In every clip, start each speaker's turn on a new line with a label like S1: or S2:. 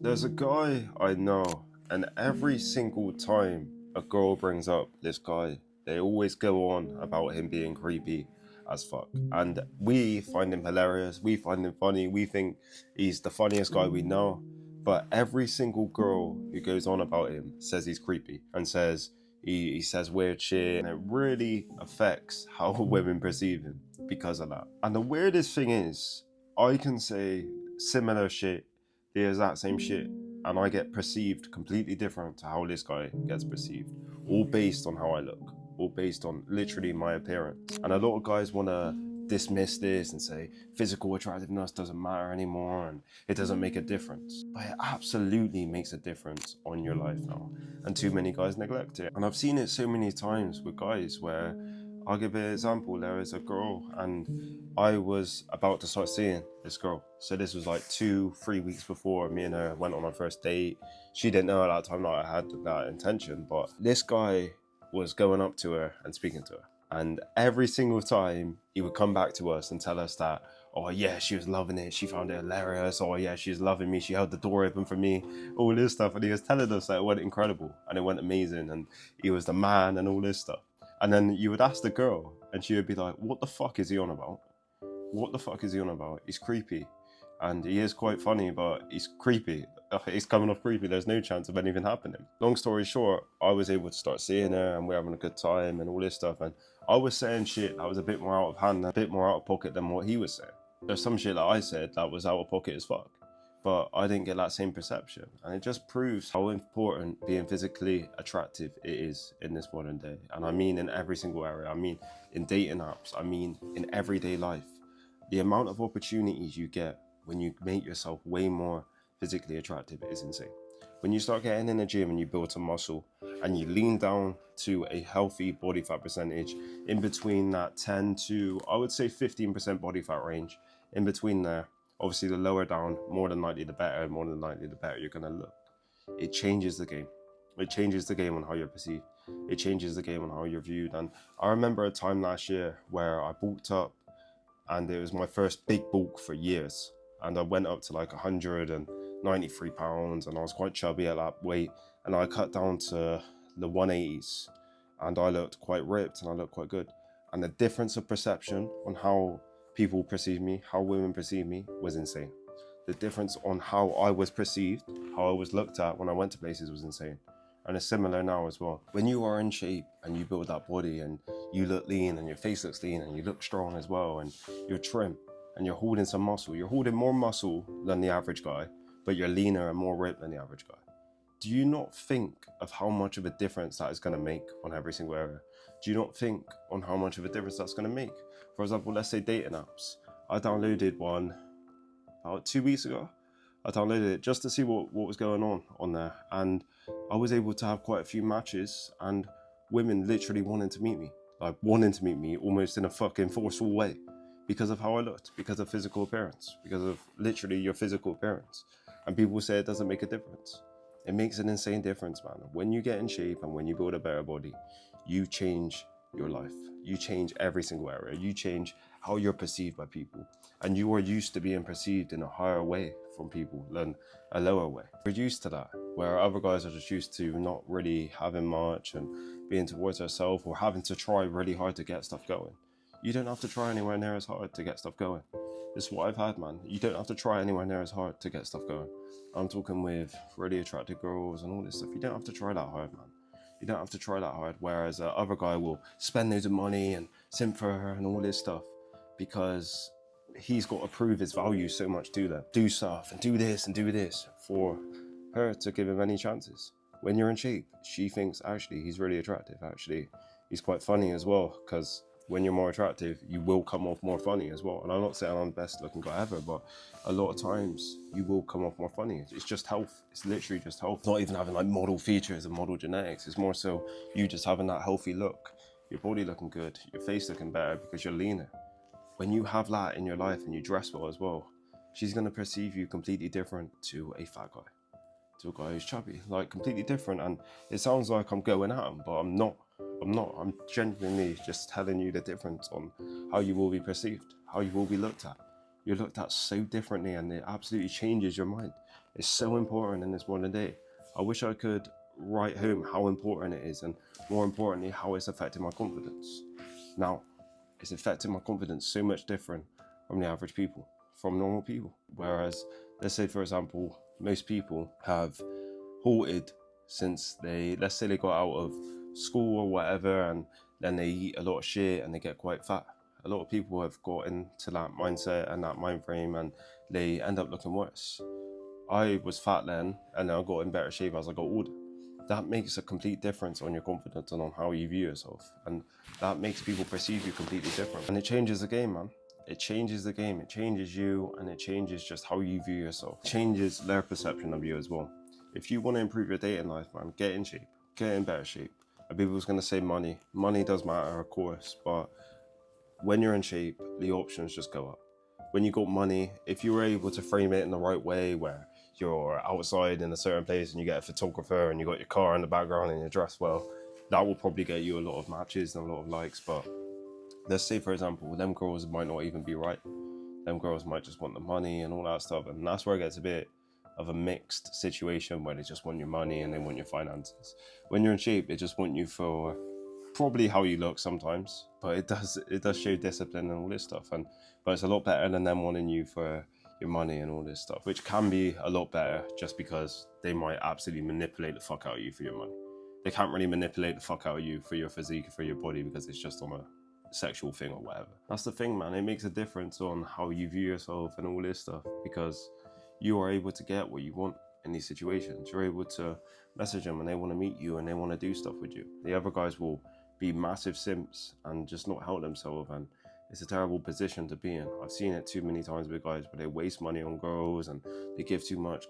S1: There's a guy I know, and every single time a girl brings up this guy, they always go on about him being creepy as fuck. And we find him hilarious, we find him funny, we think he's the funniest guy we know. But every single girl who goes on about him says he's creepy and says he says weird shit, and it really affects how women perceive him because of that. And the weirdest thing is, I can say similar shit, the exact same shit, and I get perceived completely different to how this guy gets perceived, all based on how I look, all based on literally my appearance. And a lot of guys want to dismiss this and say physical attractiveness doesn't matter anymore and it doesn't make a difference, but it absolutely makes a difference on your life now, and too many guys neglect it. And I've seen it so many times with guys where, I'll give an example. There is a girl, and I was about to start seeing this girl. So this was like 2-3 weeks before me and her went on our first date. She didn't know at that time that I had that intention, but this guy was going up to her and speaking to her. And every single time he would come back to us and tell us that, oh yeah, she was loving it, she found it hilarious, oh yeah, she's loving me, she held the door open for me, all this stuff. And he was telling us that it went incredible and it went amazing and he was the man and all this stuff. And then you would ask the girl and she would be like, what the fuck is he on about? What the fuck is he on about? He's creepy. And he is quite funny, but he's creepy. He's coming off creepy. There's no chance of anything happening. Long story short, I was able to start seeing her and we're having a good time and all this stuff. And I was saying shit that was a bit more out of hand, a bit more out of pocket than what he was saying. There's some shit that I said that was out of pocket as fuck, but I didn't get that same perception. And it just proves how important being physically attractive it is in this modern day. And I mean in every single area. I mean in dating apps. I mean in everyday life. The amount of opportunities you get when you make yourself way more physically attractive is insane. When you start getting in the gym and you build some muscle and you lean down to a healthy body fat percentage in between that 10 to, I would say 15% body fat range, in between there, obviously the lower down, more than likely the better, you're gonna look. It changes the game. It changes the game on how you're perceived. It changes the game on how you're viewed. And I remember a time last year where I bulked up, and it was my first big bulk for years. And I went up to like 193 pounds, and I was quite chubby at that weight. And I cut down to the 180s, and I looked quite ripped and I looked quite good. And the difference of perception on how people perceive me, how women perceive me, was insane. The difference on how I was perceived, how I was looked at when I went to places was insane. And it's similar now as well. When you are in shape and you build that body and you look lean and your face looks lean and you look strong as well and you're trim and you're holding some muscle, you're holding more muscle than the average guy, but you're leaner and more ripped than the average guy. Do you not think of how much of a difference that is going to make on every single area? Do you not think on how much of a difference that's going to make? For example, let's say dating apps. I downloaded one about 2 weeks ago. I downloaded it just to see what was going on there, and I was able to have quite a few matches and women literally wanting to meet me almost in a fucking forceful way because of how I looked, because of physical appearance, because of literally your physical appearance. And people say it doesn't make a difference. It makes an insane difference, man. When you get in shape and when you build a better body, you change your life. You change every single area. You change how you're perceived by people. And you are used to being perceived in a higher way from people than a lower way. We're used to that, where other guys are just used to not really having much and being towards themselves or having to try really hard to get stuff going. You don't have to try anywhere near as hard to get stuff going. This is what I've had, man. You don't have to try anywhere near as hard to get stuff going. I'm talking with really attractive girls and all this stuff. You don't have to try that hard, man. You don't have to try that hard. Whereas other guy will spend loads of money and simp for her and all this stuff because he's got to prove his value so much to them. Do stuff and do this for her to give him any chances. When you're in shape, she thinks actually he's really attractive. Actually, he's quite funny as well, because when you're more attractive, you will come off more funny as well. And I'm not saying I'm the best looking guy ever, but a lot of times you will come off more funny. It's just health. It's literally just health. It's not even having like model features and model genetics. It's more so you just having that healthy look, your body looking good, your face looking better because you're leaner. When you have that in your life and you dress well as well, she's going to perceive you completely different to a fat guy, to a guy who's chubby, like completely different. And it sounds like I'm going at him, but I'm not. I'm genuinely just telling you the difference on how you will be perceived, how you will be looked at. You're looked at so differently, and it absolutely changes your mind. It's so important in this modern day. I wish I could write home how important it is, and more importantly, how it's affecting my confidence. Now, it's affecting my confidence so much different from the average people, from normal people. Whereas, let's say for example, most people have halted since let's say they got out of school or whatever, and then they eat a lot of shit and they get quite fat. A lot of people have got into that mindset and that mind frame, and they end up looking worse. I was fat then, and I got in better shape as I got older. That makes a complete difference on your confidence and on how you view yourself, and that makes people perceive you completely different. And it changes the game, man. It changes the game. It changes you, and it changes just how you view yourself. It changes their perception of you as well. If you want to improve your dating life, man, get in shape, get in better shape. And people's gonna say money. Money does matter, of course, but when you're in shape, the options just go up. When you got money, if you were able to frame it in the right way, where you're outside in a certain place and you get a photographer and you got your car in the background and you're dressed well, that will probably get you a lot of matches and a lot of likes. But let's say, for example, them girls might not even be right. Them girls might just want the money and all that stuff. And that's where it gets a bit of a mixed situation, where they just want your money and they want your finances. When you're in shape, they just want you for probably how you look sometimes, but it does show discipline and all this stuff. But it's a lot better than them wanting you for your money and all this stuff, which can be a lot better, just because they might absolutely manipulate the fuck out of you for your money. They can't really manipulate the fuck out of you for your physique, for your body, because it's just on a sexual thing or whatever. That's the thing, man. It makes a difference on how you view yourself and all this stuff, because you are able to get what you want in these situations. You're able to message them and they want to meet you and they want to do stuff with you. The other guys will be massive simps and just not help themselves, and it's a terrible position to be in. I've seen it too many times with guys where they waste money on girls and they give too much,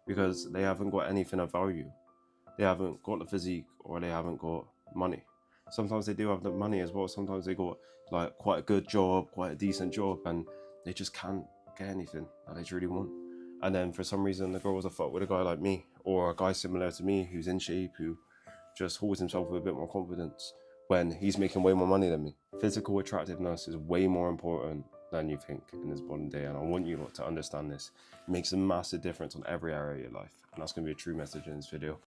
S1: because they haven't got anything of value. They haven't got the physique, or they haven't got money. Sometimes they do have the money as well. Sometimes they got like quite a good job, quite a decent job, and they just can't get anything that they truly want. And then for some reason the girls are fucked with a guy like me, or a guy similar to me who's in shape, who just holds himself with a bit more confidence when he's making way more money than me. Physical attractiveness is way more important than you think in this modern day, and I want you lot to understand this. It makes a massive difference on every area of your life, and that's going to be a true message in this video.